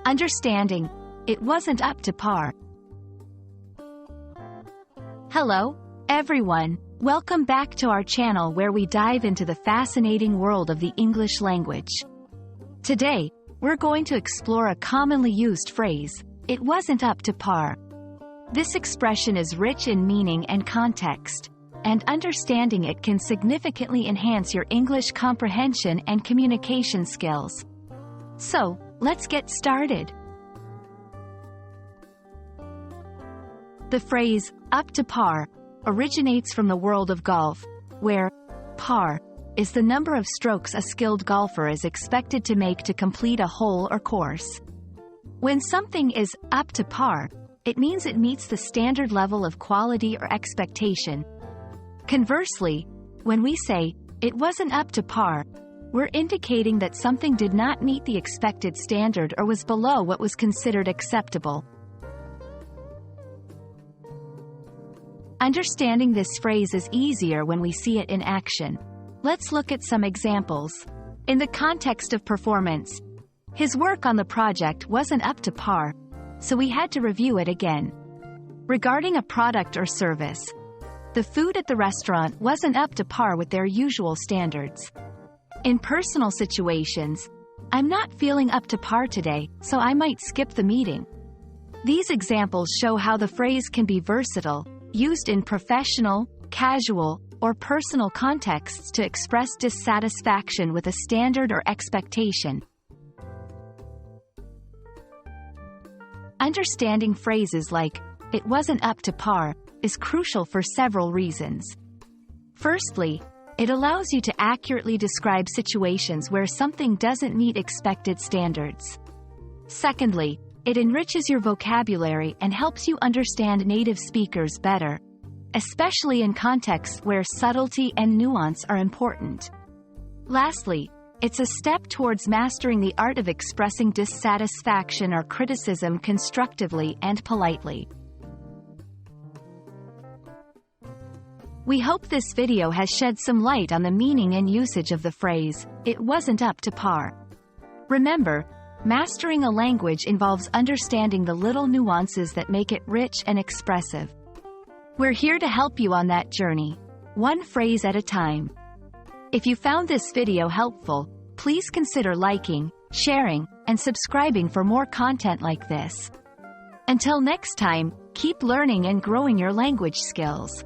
Understanding it wasn't up to par. Hello, everyone. Welcome back to our channel where we dive into the fascinating world of the English language. Today, we're going to explore a commonly used phrase, "It wasn't up to par." This expression is rich in meaning and context, and understanding it can significantly enhance your English comprehension and communication skills. So, let's get started. The phrase, "up to par," originates from the world of golf, where par is the number of strokes a skilled golfer is expected to make to complete a hole or course. When something is up to par, it means it meets the standard level of quality or expectation. Conversely, when we say, "it wasn't up to par," we're indicating that something did not meet the expected standard or was below what was considered acceptable. Understanding this phrase is easier when we see it in action. Let's look at some examples. In the context of performance, his work on the project wasn't up to par, so we had to review it again. Regarding a product or service, the food at the restaurant wasn't up to par with their usual standards. In personal situations, "I'm not feeling up to par today, so I might skip the meeting." These examples show how the phrase can be versatile, used in professional, casual, or personal contexts to express dissatisfaction with a standard or expectation. Understanding phrases like, "it wasn't up to par," is crucial for several reasons. Firstly, it allows you to accurately describe situations where something doesn't meet expected standards. Secondly, it enriches your vocabulary and helps you understand native speakers better, especially in contexts where subtlety and nuance are important. Lastly, it's a step towards mastering the art of expressing dissatisfaction or criticism constructively and politely. We hope this video has shed some light on the meaning and usage of the phrase, "it wasn't up to par." Remember, mastering a language involves understanding the little nuances that make it rich and expressive. We're here to help you on that journey, one phrase at a time. If you found this video helpful, please consider liking, sharing, and subscribing for more content like this. Until next time, keep learning and growing your language skills.